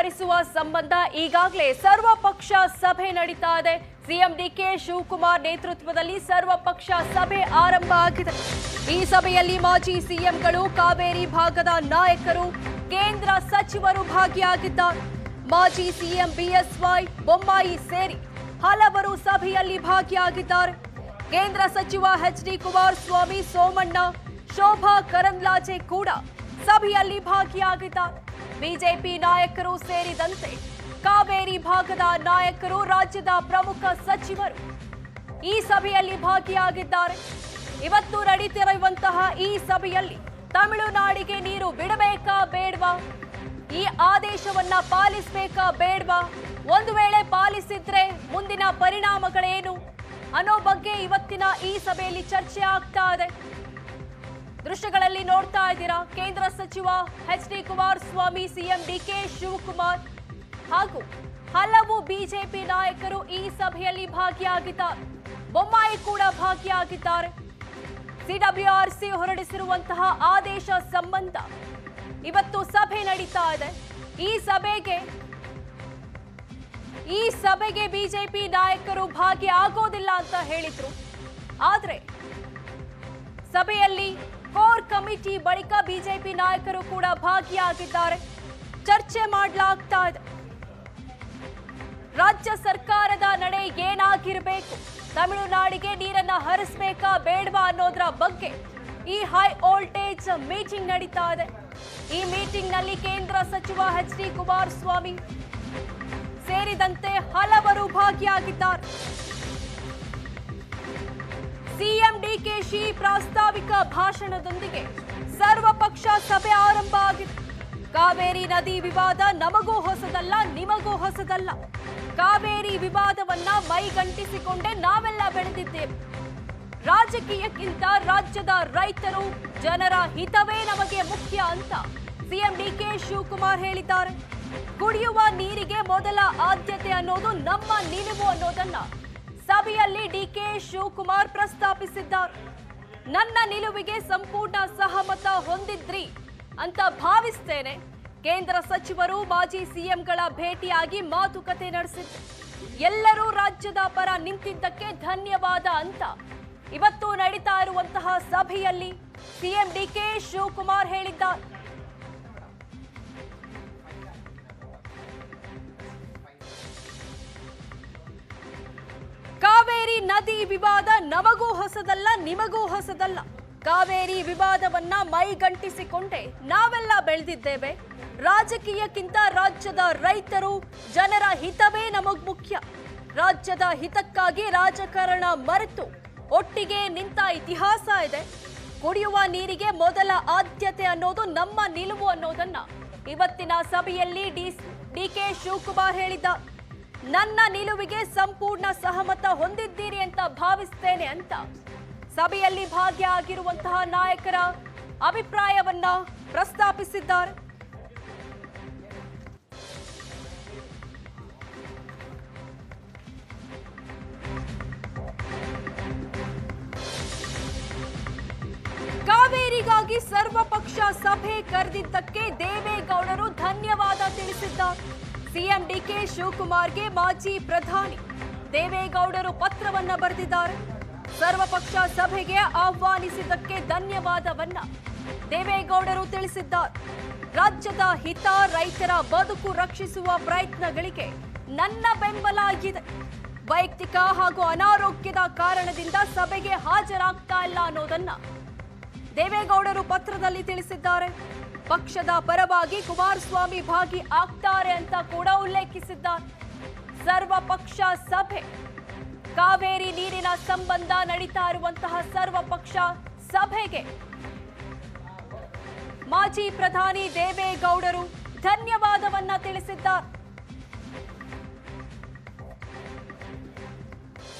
ಹರಿಸುವ ಸಂಬಂಧ ಈಗಾಗಲೇ ಸರ್ವಪಕ್ಷ ಸಭೆ ನಡೀತಾ ಇದೆ. ಸಿಎಂ ಡಿಕೆ ಶಿವಕುಮಾರ್ ನೇತೃತ್ವದಲ್ಲಿ ಸರ್ವಪಕ್ಷ ಸಭೆ ಆರಂಭ ಆಗಿದೆ. ಈ ಸಭೆಯಲ್ಲಿ ಮಾಜಿ ಸಿಎಂಗಳು, ಕಾವೇರಿ ಭಾಗದ ನಾಯಕರು, ಕೇಂದ್ರ ಸಚಿವರು ಭಾಗಿಯಾಗಿದ್ದಾರೆ. ಮಾಜಿ ಸಿಎಂ ಬಿಎಸ್ವೈ ಬೊಮ್ಮಾಯಿ ಸೇರಿ ಹಲವರು ಸಭೆಯಲ್ಲಿ ಭಾಗಿಯಾಗಿದ್ದಾರೆ. ಕೇಂದ್ರ ಸಚಿವ ಎಚ್ಡಿ ಕುಮಾರಸ್ವಾಮಿ, ಸೋಮಣ್ಣ, ಶೋಭಾ ಕರಂದ್ಲಾಜೆ ಕೂಡ ಸಭೆಯಲ್ಲಿ ಭಾಗಿಯಾಗಿದ್ದಾರೆ. ಬಿಜೆಪಿ ನಾಯಕರು ಸೇರಿದಂತೆ ಕಾವೇರಿ ಭಾಗದ ನಾಯಕರು, ರಾಜ್ಯದ ಪ್ರಮುಖ ಸಚಿವರು ಈ ಸಭೆಯಲ್ಲಿ ಭಾಗಿಯಾಗಿದ್ದಾರೆ. ಇವತ್ತು ನಡೀತಿರುವಂತಹ ಈ ಸಭೆಯಲ್ಲಿ ತಮಿಳುನಾಡಿಗೆ ನೀರು ಬಿಡಬೇಕಾ ಬೇಡವಾ, ಈ ಆದೇಶವನ್ನ ಪಾಲಿಸಬೇಕಾ ಬೇಡವಾ, ಒಂದು ವೇಳೆ ಪಾಲಿಸಿದ್ರೆ ಮುಂದಿನ ಪರಿಣಾಮಗಳೇನು ಅನ್ನೋ ಬಗ್ಗೆ ಇವತ್ತಿನ ಈ ಸಭೆಯಲ್ಲಿ ಚರ್ಚೆ ಆಗ್ತಾ ಇದೆ. ದೃಶ್ಯಗಳಲ್ಲಿ ನೋಡ್ತಾ ಇದ್ದೀರಾ, ಕೇಂದ್ರ ಸಚಿವ HD Kumaraswamy, CM DK Shivakumar ಹಾಗೂ ಹಲವು ಬಿಜೆಪಿ ನಾಯಕರು ಈ ಸಭೆಯಲ್ಲಿ ಭಾಗಿಯಾಗಿದ್ದಾರೆ. ಬೊಮ್ಮಾಯಿ ಕೂಡ ಭಾಗಿಯಾಗಿದ್ದಾರೆ. ಸಿಡಬ್ಲ್ಯೂಆರ್ಸಿ ಹೊರಡಿಸಿರುವಂತಹ ಆದೇಶ ಸಂಬಂಧ ಇವತ್ತು ಸಭೆ ನಡೀತಾ ಇದೆ. ಈ ಸಭೆಗೆ ಬಿಜೆಪಿ ನಾಯಕರು ಭಾಗಿಯಾಗೋದಿಲ್ಲ ಅಂತ ಹೇಳಿದ್ರು. ಆದ್ರೆ ಸಭೆಯಲ್ಲಿ ಕೋರ್ ಕಮಿಟಿ ಬಳಿಕ ಬಿಜೆಪಿ ನಾಯಕರು ಕೂಡ ಭಾಗಿಯಾಗಿದ್ದಾರೆ. ಚರ್ಚೆ ಮಾಡಲಾಗ್ತಾ ಇದೆ. ರಾಜ್ಯ ಸರ್ಕಾರದ ನಡೆ ಏನಾಗಿರಬೇಕು, ತಮಿಳುನಾಡಿಗೆ ನೀರನ್ನ ಹರಿಸಬೇಕಾ ಬೇಡವಾ ಅನ್ನೋದರ ಬಗ್ಗೆ ಈ ಹೈ ವೋಲ್ಟೇಜ್ ಮೀಟಿಂಗ್ ನಡೀತಾ ಇದೆ. ಈ ಮೀಟಿಂಗ್ ನಲ್ಲಿ ಕೇಂದ್ರ ಸಚಿವ ಎಚ್ಡಿ ಕುಮಾರಸ್ವಾಮಿ ಸೇರಿದಂತೆ ಹಲವರು ಭಾಗಿಯಾಗಿದ್ದಾರೆ. ಸಿಎಂ ಡಿಕೆಶಿ ಪ್ರಾಸ್ತಾವಿಕ ಭಾಷಣದೊಂದಿಗೆ ಸರ್ವಪಕ್ಷ ಸಭೆ ಆರಂಭ ಆಗಿದೆ. ಕಾವೇರಿ ನದಿ ವಿವಾದ ನಮಗೂ ಹೊಸದಲ್ಲ, ನಿಮಗೂ ಹೊಸದಲ್ಲ. ಕಾವೇರಿ ವಿವಾದವನ್ನ ಮೈಗಂಟಿಸಿಕೊಂಡೇ ನಾವೆಲ್ಲ ಬೆಳೆದಿದ್ದೇವೆ. ರಾಜಕೀಯಕ್ಕಿಂತ ರಾಜ್ಯದ ರೈತರು, ಜನರ ಹಿತವೇ ನಮಗೆ ಮುಖ್ಯ ಅಂತ ಸಿಎಂ ಡಿಕೆ ಶಿವಕುಮಾರ್ ಹೇಳಿದ್ದಾರೆ. ಕುಡಿಯುವ ನೀರಿಗೆ ಮೊದಲ ಆದ್ಯತೆ ಅನ್ನೋದು ನಮ್ಮ ನಿಲುವು ಅನ್ನೋದನ್ನ ಸಭೆಯಲ್ಲಿ ಡಿಕೆ ಶಿವಕುಮಾರ್ ಪ್ರಸ್ತಾಪಿಸಿದ್ದಾರೆ. ನನ್ನ ನಿಲುವಿಗೆ ಸಂಪೂರ್ಣ ಸಹಮತ ಹೊಂದಿದ್ರಿ ಅಂತ ಭಾವಿಸ್ತೇನೆ. ಕೇಂದ್ರ ಸಚಿವರು, ಮಾಜಿ ಸಿಎಂಗಳ ಭೇಟಿಯಾಗಿ ಮಾತುಕತೆ ನಡೆಸಿದ್ರು. ಎಲ್ಲರೂ ರಾಜ್ಯದ ಪರ ನಿಂತಿದ್ದಕ್ಕೆ ಧನ್ಯವಾದ ಅಂತ ಇವತ್ತು ನಡೀತಾ ಇರುವಂತಹ ಸಭೆಯಲ್ಲಿ ಸಿಎಂ ಡಿಕೆ ಶಿವಕುಮಾರ್ ಹೇಳಿದ್ದಾರೆ. ಕಾವೇರಿ ನದಿ ವಿವಾದ ನಮಗೂ ಹೊಸದಲ್ಲ, ನಿಮಗೂ ಹೊಸದಲ್ಲ. ಕಾವೇರಿ ವಿವಾದವನ್ನ ಮೈಗಂಟಿಸಿಕೊಂಡೇ ನಾವೆಲ್ಲ ಬೆಳೆದಿದ್ದೇವೆ. ರಾಜಕೀಯಕ್ಕಿಂತ ರಾಜ್ಯದ ರೈತರು, ಜನರ ಹಿತವೇ ನಮಗ್ ಮುಖ್ಯ. ರಾಜ್ಯದ ಹಿತಕ್ಕಾಗಿ ರಾಜಕಾರಣ ಮರೆತು ಒಟ್ಟಿಗೆ ನಿಂತ ಇತಿಹಾಸ ಇದೆ. ಕುಡಿಯುವ ನೀರಿಗೆ ಮೊದಲ ಆದ್ಯತೆ ಅನ್ನೋದು ನಮ್ಮ ನಿಲುವು ಅನ್ನೋದನ್ನ ಇವತ್ತಿನ ಸಭೆಯಲ್ಲಿ ಡಿಕೆ ಶಿವಕುಮಾರ್ ಹೇಳಿದ್ದ. ನನ್ನ ನಿಲುವಿಗೆ ಸಂಪೂರ್ಣ ಸಹಮತ ಹೊಂದಿದ್ದೀರಿ ಅಂತ ಭಾವಿಸ್ತೇನೆ ಅಂತ ಸಭೆಯಲ್ಲಿ ಭಾಗಿಯಾಗಿರುವಂತಹ ನಾಯಕರ ಅಭಿಪ್ರಾಯವನ್ನ ಪ್ರಸ್ತಾಪಿಸಿದ್ದಾರೆ. ಕಾವೇರಿಗಾಗಿ ಸರ್ವಪಕ್ಷ ಸಭೆ ಕರೆದಿದ್ದಕ್ಕೆ ದೇವೇಗೌಡರು ಧನ್ಯವಾದ ತಿಳಿಸಿದ್ದಾರೆ. ಸಿಎಂ ಡಿಕೆ ಶಿವಕುಮಾರ್ಗೆ ಮಾಜಿ ಪ್ರಧಾನಿ ದೇವೇಗೌಡರು ಪತ್ರವನ್ನ ಬರೆದಿದ್ದಾರೆ. ಸರ್ವಪಕ್ಷ ಸಭೆಗೆ ಆಹ್ವಾನಿಸಿದ್ದಕ್ಕೆ ಧನ್ಯವಾದವನ್ನ ದೇವೇಗೌಡರು ತಿಳಿಸಿದ್ದಾರೆ. ರಾಜ್ಯದ ಹಿತ, ರೈತರ ಬದುಕು ರಕ್ಷಿಸುವ ಪ್ರಯತ್ನಗಳಿಗೆ ನನ್ನ ಬೆಂಬಲ ಇದೆ. ವೈಯಕ್ತಿಕ ಹಾಗೂ ಅನಾರೋಗ್ಯದ ಕಾರಣದಿಂದ ಸಭೆಗೆ ಹಾಜರಾಗ್ತಾ ಇಲ್ಲ ಅನ್ನೋದನ್ನ ದೇವೇಗೌಡರು ಪತ್ರದಲ್ಲಿ ತಿಳಿಸಿದ್ದಾರೆ. ಪಕ್ಷದ ಪರವಾಗಿ ಕುಮಾರಸ್ವಾಮಿ ಭಾಗಿ ಆಗ್ತಾರೆ ಅಂತ ಕೂಡ ಉಲ್ಲೇಖಿಸಿದ್ದಾರೆ. ಸರ್ವಪಕ್ಷ ಸಭೆ, ಕಾವೇರಿ ನೀರಿನ ಸಂಬಂಧ ನಡೀತಾ ಇರುವಂತಹ ಸರ್ವಪಕ್ಷ ಸಭೆಗೆ ಮಾಜಿ ಪ್ರಧಾನಿ ದೇವೇಗೌಡರು ಧನ್ಯವಾದವನ್ನ ತಿಳಿಸಿದ್ದಾರೆ.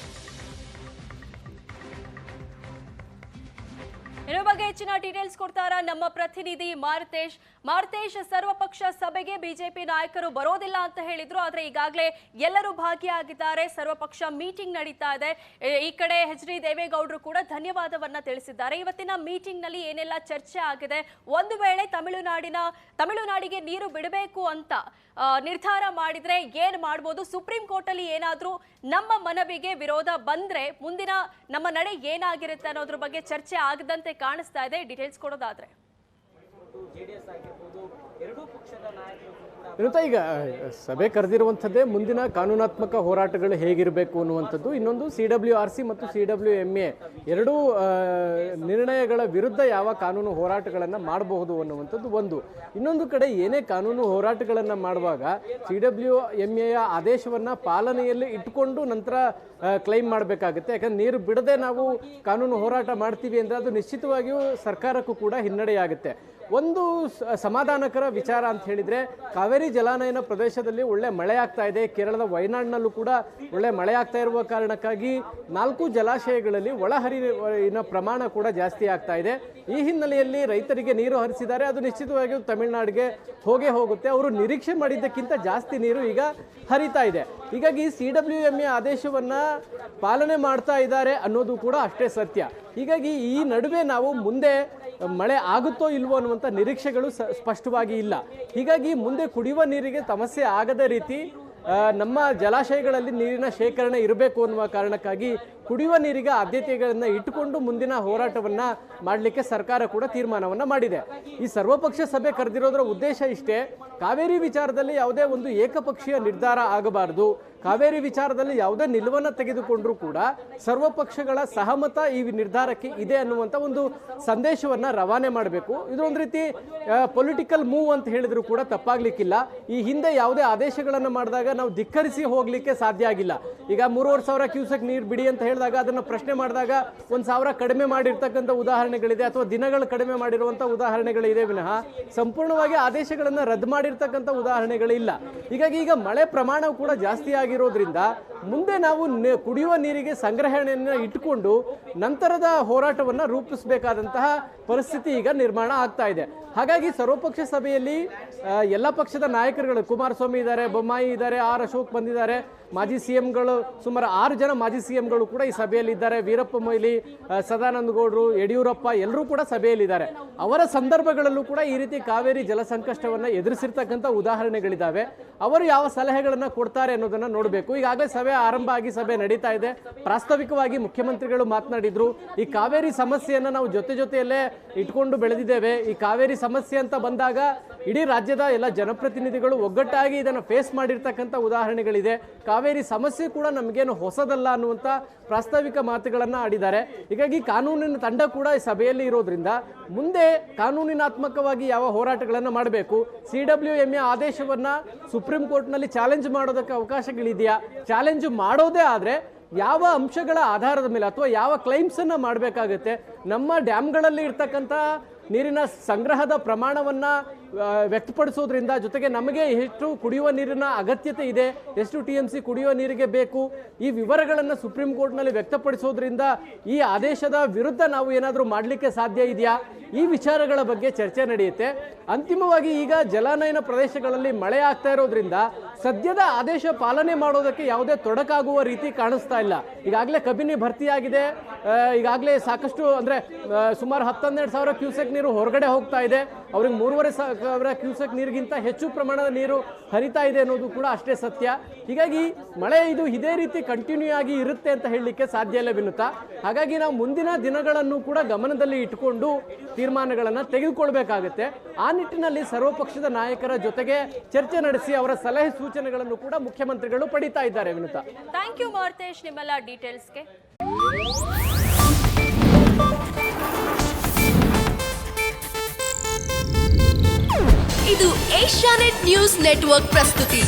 ಇದ್ರ ಬಗ್ಗೆ ಹೆಚ್ಚಿನ ಡೀಟೇಲ್ಸ್ ಕೊಡ್ತಾರ ನಮ್ಮ ಪ್ರತಿನಿಧಿ ಮಾರುತೇಶ್ ಸರ್ವಪಕ್ಷ ಸಭೆಗೆ ಬಿಜೆಪಿ ನಾಯಕರು ಬರೋದಿಲ್ಲ ಅಂತ ಹೇಳಿದ್ರು. ಆದ್ರೆ ಈಗಾಗಲೇ ಎಲ್ಲರೂ ಭಾಗಿಯಾಗಿದ್ದಾರೆ. ಸರ್ವಪಕ್ಷ ಮೀಟಿಂಗ್ ನಡೀತಾ ಇದೆ. ಈ ಕಡೆ ಎಚ್.ಡಿ. ದೇವೇಗೌಡರು ಕೂಡ ಧನ್ಯವಾದವನ್ನ ತಿಳಿಸಿದ್ದಾರೆ. ಇವತ್ತಿನ ಮೀಟಿಂಗ್ ನಲ್ಲಿ ಏನೆಲ್ಲ ಚರ್ಚೆ ಆಗಿದೆ, ಒಂದು ವೇಳೆ ತಮಿಳುನಾಡಿಗೆ ನೀರು ಬಿಡಬೇಕು ಅಂತ ನಿರ್ಧಾರ ಮಾಡಿದ್ರೆ ಏನ್ ಮಾಡಬಹುದು, ಸುಪ್ರೀಂ ಕೋರ್ಟ್ ಅಲ್ಲಿ ಏನಾದ್ರೂ ನಮ್ಮ ಮನವಿಗೆ ವಿರೋಧ ಬಂದ್ರೆ ಮುಂದಿನ ನಮ್ಮ ನಡೆ ಏನಾಗಿರುತ್ತೆ ಅನ್ನೋದ್ರ ಬಗ್ಗೆ ಚರ್ಚೆ ಆಗದಂತೆ ಕಾಣಿಸ್ತಾ ಇದೆ. ಡೀಟೇಲ್ಸ್ ಕೊಡೋದಾದ್ರೆ ಈಗ ಸಭೆ ಕರೆದಿರುವಂಥದ್ದೇ ಮುಂದಿನ ಕಾನೂನಾತ್ಮಕ ಹೋರಾಟಗಳು ಹೇಗಿರಬೇಕು ಅನ್ನುವಂಥದ್ದು. ಇನ್ನೊಂದು CWRC ಮತ್ತು CWMA ಎರಡೂ ನಿರ್ಣಯಗಳ ವಿರುದ್ಧ ಯಾವ ಕಾನೂನು ಹೋರಾಟಗಳನ್ನು ಮಾಡಬಹುದು ಅನ್ನುವಂಥದ್ದು ಒಂದು. ಇನ್ನೊಂದು ಕಡೆ ಏನೇ ಕಾನೂನು ಹೋರಾಟಗಳನ್ನು ಮಾಡುವಾಗ CWMAಯ ಆದೇಶವನ್ನು ಪಾಲನೆಯಲ್ಲಿ ಇಟ್ಟುಕೊಂಡು ನಂತರ ಕ್ಲೈಮ್ ಮಾಡಬೇಕಾಗುತ್ತೆ. ಯಾಕಂದ್ರೆ ನೀರು ಬಿಡದೆ ನಾವು ಕಾನೂನು ಹೋರಾಟ ಮಾಡ್ತೀವಿ ಅಂದರೆ ಅದು ನಿಶ್ಚಿತವಾಗಿಯೂ ಸರ್ಕಾರಕ್ಕೂ ಕೂಡ ಹಿನ್ನಡೆಯಾಗುತ್ತೆ. ಒಂದು ಸಮಾಧಾನಕರ ವಿಚಾರ ಅಂತ ಹೇಳಿದರೆ, ಕಾವೇರಿ ಜಲಾನಯನ ಪ್ರದೇಶದಲ್ಲಿ ಒಳ್ಳೆ ಮಳೆ ಆಗ್ತಾ ಇದೆ. ಕೇರಳದ ವಯನಾಡ್ನಲ್ಲೂ ಕೂಡ ಒಳ್ಳೆ ಮಳೆ ಆಗ್ತಾ ಇರುವ ಕಾರಣಕ್ಕಾಗಿ 4 ಜಲಾಶಯಗಳಲ್ಲಿ ಒಳಹರಿವಿನ ಪ್ರಮಾಣ ಕೂಡ ಜಾಸ್ತಿ ಆಗ್ತಾ ಇದೆ. ಈ ಹಿನ್ನೆಲೆಯಲ್ಲಿ ರೈತರಿಗೆ ನೀರು ಹರಿಸಿದ್ದಾರೆ. ಅದು ನಿಶ್ಚಿತವಾಗಿಯೂ ತಮಿಳುನಾಡಿಗೆ ಹೋಗುತ್ತೆ. ಅವರು ನಿರೀಕ್ಷೆ ಮಾಡಿದ್ದಕ್ಕಿಂತ ಜಾಸ್ತಿ ನೀರು ಈಗ ಹರಿತಾ ಇದೆ. ಹೀಗಾಗಿ CWMA ಆದೇಶವನ್ನು ಪಾಲನೆ ಮಾಡ್ತಾ ಇದ್ದಾರೆ ಅನ್ನೋದು ಕೂಡ ಅಷ್ಟೇ ಸತ್ಯ. ಹೀಗಾಗಿ ಈ ನಡುವೆ ನಾವು ಮುಂದೆ ಮಳೆ ಆಗುತ್ತೋ ಇಲ್ವೋ ಅನ್ನುವಂಥ ನಿರೀಕ್ಷೆಗಳು ಸ್ಪಷ್ಟವಾಗಿ ಇಲ್ಲ. ಹೀಗಾಗಿ ಮುಂದೆ ಕುಡಿಯುವ ನೀರಿಗೆ ಸಮಸ್ಯೆ ಆಗದ ರೀತಿ ನಮ್ಮ ಜಲಾಶಯಗಳಲ್ಲಿ ನೀರಿನ ಶೇಖರಣೆ ಇರಬೇಕು ಅನ್ನುವ ಕಾರಣಕ್ಕಾಗಿ ಕುಡಿಯುವ ನೀರಿಗೆ ಆದ್ಯತೆಗಳನ್ನು ಇಟ್ಟುಕೊಂಡು ಮುಂದಿನ ಹೋರಾಟವನ್ನು ಮಾಡಲಿಕ್ಕೆ ಸರ್ಕಾರ ಕೂಡ ತೀರ್ಮಾನವನ್ನು ಮಾಡಿದೆ. ಈ ಸರ್ವಪಕ್ಷ ಸಭೆ ಕರೆದಿರೋದರ ಉದ್ದೇಶ ಇಷ್ಟೇ, ಕಾವೇರಿ ವಿಚಾರದಲ್ಲಿ ಯಾವುದೇ ಒಂದು ಏಕಪಕ್ಷೀಯ ನಿರ್ಧಾರ ಆಗಬಾರದು. ಕಾವೇರಿ ವಿಚಾರದಲ್ಲಿ ಯಾವುದೇ ನಿಲುವನ್ನು ತೆಗೆದುಕೊಂಡ್ರೂ ಕೂಡ ಸರ್ವಪಕ್ಷಗಳ ಸಹಮತ ಈ ನಿರ್ಧಾರಕ್ಕೆ ಇದೆ ಅನ್ನುವಂಥ ಒಂದು ಸಂದೇಶವನ್ನು ರವಾನೆ ಮಾಡಬೇಕು. ಇದು ಒಂದು ರೀತಿ ಪೊಲಿಟಿಕಲ್ ಮೂವ್ ಅಂತ ಹೇಳಿದ್ರು ಕೂಡ ತಪ್ಪಾಗ್ಲಿಕ್ಕಿಲ್ಲ. ಈ ಹಿಂದೆ ಯಾವುದೇ ಆದೇಶಗಳನ್ನು ಮಾಡಿದಾಗ ನಾವು ಧಿಕ್ಕರಿಸಿ ಹೋಗ್ಲಿಕ್ಕೆ ಸಾಧ್ಯ ಆಗಿಲ್ಲ. ಈಗ 3,500 ಕ್ಯೂಸೆಕ್ ನೀರು ಬಿಡಿ ಅಂತ ಹೇಳಿದಾಗ ಅದನ್ನು ಪ್ರಶ್ನೆ ಮಾಡಿದಾಗ 1,000 ಕಡಿಮೆ ಮಾಡಿರ್ತಕ್ಕಂಥ ಉದಾಹರಣೆಗಳಿದೆ, ಅಥವಾ ದಿನಗಳು ಕಡಿಮೆ ಮಾಡಿರುವಂಥ ಉದಾಹರಣೆಗಳಿದೆ ವಿನಃ ಸಂಪೂರ್ಣವಾಗಿ ಆದೇಶಗಳನ್ನು ರದ್ದು ಮಾಡಿರ್ತಕ್ಕಂಥ ಉದಾಹರಣೆಗಳಿಲ್ಲ. ಹೀಗಾಗಿ ಈಗ ಮಳೆ ಪ್ರಮಾಣವು ಕೂಡ ಜಾಸ್ತಿ ಆಗಿರೋದ್ರಿಂದ ಮುಂದೆ ನಾವು ಕುಡಿಯುವ ನೀರಿಗೆ ಸಂಗ್ರಹಣೆಯನ್ನು ಇಟ್ಟುಕೊಂಡು ನಂತರದ ಹೋರಾಟವನ್ನು ರೂಪಿಸಬೇಕಾದಂತಹ ಪರಿಸ್ಥಿತಿ ಈಗ ನಿರ್ಮಾಣ ಆಗ್ತಾ ಇದೆ. ಹಾಗಾಗಿ ಸರ್ವಪಕ್ಷ ಸಭೆಯಲ್ಲಿ ಎಲ್ಲ ಪಕ್ಷದ ನಾಯಕರುಗಳು, ಕುಮಾರಸ್ವಾಮಿ ಇದ್ದಾರೆ, ಬೊಮ್ಮಾಯಿ ಇದ್ದಾರೆ, ಆರ್ ಅಶೋಕ್ ಬಂದಿದ್ದಾರೆ, ಮಾಜಿ CMಗಳು ಸುಮಾರು 6 ಜನ ಮಾಜಿ CMಗಳು ಕೂಡ ಈ ಸಭೆಯಲ್ಲಿ ಇದ್ದಾರೆ. ವೀರಪ್ಪ ಮೊಯ್ಲಿ, ಸದಾನಂದ ಗೌಡರು, ಯಡಿಯೂರಪ್ಪ ಎಲ್ಲರೂ ಕೂಡ ಸಭೆಯಲ್ಲಿದ್ದಾರೆ. ಅವರ ಸಂದರ್ಭಗಳಲ್ಲೂ ಕೂಡ ಈ ರೀತಿ ಕಾವೇರಿ ಜಲ ಸಂಕಷ್ಟವನ್ನು ಎದುರಿಸಿರ್ತಕ್ಕಂಥ ಉದಾಹರಣೆಗಳಿದ್ದಾವೆ. ಅವರು ಯಾವ ಸಲಹೆಗಳನ್ನು ಕೊಡ್ತಾರೆ ಅನ್ನೋದನ್ನು ನೋಡಬೇಕು. ಈಗಾಗಲೇ ಸಭೆ ಆರಂಭ ಆಗಿ ಸಭೆ ನಡೀತಾ ಇದೆ. ಪ್ರಾಸ್ತಾವಿಕವಾಗಿ ಮುಖ್ಯಮಂತ್ರಿಗಳು ಮಾತನಾಡಿದ್ರು. ಈ ಕಾವೇರಿ ಸಮಸ್ಯೆಯನ್ನು ನಾವು ಜೊತೆಯಲ್ಲೇ ಇಟ್ಕೊಂಡು ಬೆಳೆದಿದ್ದೇವೆ. ಈ ಕಾವೇರಿ ಸಮಸ್ಯೆ ಅಂತ ಬಂದಾಗ ಇಡೀ ರಾಜ್ಯದ ಎಲ್ಲ ಜನಪ್ರತಿನಿಧಿಗಳು ಒಗ್ಗಟ್ಟಾಗಿ ಇದನ್ನು ಫೇಸ್ ಮಾಡಿರ್ತಕ್ಕಂಥ ಉದಾಹರಣೆಗಳಿದೆ. ಕಾವೇರಿ ಸಮಸ್ಯೆ ಕೂಡ ನಮಗೇನು ಹೊಸದಲ್ಲ ಅನ್ನುವಂಥ ಪ್ರಾಸ್ತಾವಿಕ ಮಾತುಗಳನ್ನು ಆಡಿದ್ದಾರೆ. ಹೀಗಾಗಿ ಕಾನೂನಿನ ತಂಡ ಕೂಡ ಈ ಸಭೆಯಲ್ಲಿ ಇರೋದ್ರಿಂದ ಮುಂದೆ ಕಾನೂನಿನಾತ್ಮಕವಾಗಿ ಯಾವ ಹೋರಾಟಗಳನ್ನು ಮಾಡಬೇಕು, CWMA ಆದೇಶವನ್ನು ಸುಪ್ರೀಂ ಕೋರ್ಟ್ನಲ್ಲಿ ಚಾಲೆಂಜ್ ಮಾಡೋದಕ್ಕೆ ಅವಕಾಶಗಳಿದೆಯಾ, ಚಾಲೆಂಜ್ ಮಾಡೋದೇ ಆದರೆ ಯಾವ ಅಂಶಗಳ ಆಧಾರದ ಮೇಲೆ ಅಥವಾ ಯಾವ ಕ್ಲೈಮ್ಸನ್ನು ಮಾಡಬೇಕಾಗುತ್ತೆ, ನಮ್ಮ ಡ್ಯಾಮ್ಗಳಲ್ಲಿ ಇರ್ತಕ್ಕಂಥ ನೀರಿನ ಸಂಗ್ರಹದ ಪ್ರಮಾಣವನ್ನು ವ್ಯಕ್ತಪಡಿಸೋದ್ರಿಂದ ಜೊತೆಗೆ ನಮಗೆ ಎಷ್ಟು ಕುಡಿಯುವ ನೀರಿನ ಅಗತ್ಯತೆ ಇದೆ, ಎಷ್ಟು TMC ಕುಡಿಯುವ ನೀರಿಗೆ ಬೇಕು, ಈ ವಿವರಗಳನ್ನು ಸುಪ್ರೀಂ ಕೋರ್ಟ್ನಲ್ಲಿ ವ್ಯಕ್ತಪಡಿಸೋದ್ರಿಂದ ಈ ಆದೇಶದ ವಿರುದ್ಧ ನಾವು ಏನಾದರೂ ಮಾಡಲಿಕ್ಕೆ ಸಾಧ್ಯ ಇದೆಯಾ, ಈ ವಿಚಾರಗಳ ಬಗ್ಗೆ ಚರ್ಚೆ ನಡೆಯುತ್ತೆ. ಅಂತಿಮವಾಗಿ ಈಗ ಜಲಾನಯನ ಪ್ರದೇಶಗಳಲ್ಲಿ ಮಳೆ ಆಗ್ತಾ ಇರೋದ್ರಿಂದ ಸದ್ಯದ ಆದೇಶ ಪಾಲನೆ ಮಾಡೋದಕ್ಕೆ ಯಾವುದೇ ತೊಡಕಾಗುವ ರೀತಿ ಕಾಣಿಸ್ತಾ ಇಲ್ಲ. ಈಗಾಗಲೇ ಕಬಿನಿ ಭರ್ತಿಯಾಗಿದೆ. ಈಗಾಗಲೇ ಸಾಕಷ್ಟು ಅಂದರೆ ಸುಮಾರು 12 ಸಾವಿರ ಕ್ಯೂಸೆಕ್ ನೀರು ಹೊರಗಡೆ ಹೋಗ್ತಾ ಇದೆ. ಅವ್ರಿಗೆ 3,500 ಕ್ಯೂಸೆಕ್ ನೀರಿಗಿಂತ ಹೆಚ್ಚು ಪ್ರಮಾಣದ ನೀರು ಹರಿತಾ ಇದೆ ಅನ್ನೋದು ಕೂಡ ಅಷ್ಟೇ ಸತ್ಯ. ಹೀಗಾಗಿ ಮಳೆ ಇದು ಇದೇ ರೀತಿ ಕಂಟಿನ್ಯೂ ಆಗಿ ಇರುತ್ತೆ ಅಂತ ಹೇಳಲಿಕ್ಕೆ ಸಾಧ್ಯ ಇಲ್ಲ ವಿನುತಾ. ಹಾಗಾಗಿ ನಾವು ಮುಂದಿನ ದಿನಗಳನ್ನು ಕೂಡ ಗಮನದಲ್ಲಿ ಇಟ್ಟುಕೊಂಡು ತೀರ್ಮಾನಗಳನ್ನು ತೆಗೆದುಕೊಳ್ಬೇಕಾಗುತ್ತೆ. ಆ ನಿಟ್ಟಿನಲ್ಲಿ ಸರ್ವಪಕ್ಷದ ನಾಯಕರ ಜೊತೆಗೆ ಚರ್ಚೆ ನಡೆಸಿ ಅವರ ಸಲಹೆ ಸೂಚನೆಗಳನ್ನು ಕೂಡ ಮುಖ್ಯಮಂತ್ರಿಗಳು ಪಡಿತಾ ಇದ್ದಾರೆ ವಿನುತಾ. ಥ್ಯಾಂಕ್ ಯು ಮಾರುತೇಶ್ ನಿಮ್ಮೆಲ್ಲ ಡೀಟೇಲ್ಸ್ಗೆ. ಇದು ಏಷ್ಯಾನೆಟ್ ನ್ಯೂಸ್ ನೆಟ್ವರ್ಕ್ ಪ್ರಸ್ತುತಿ.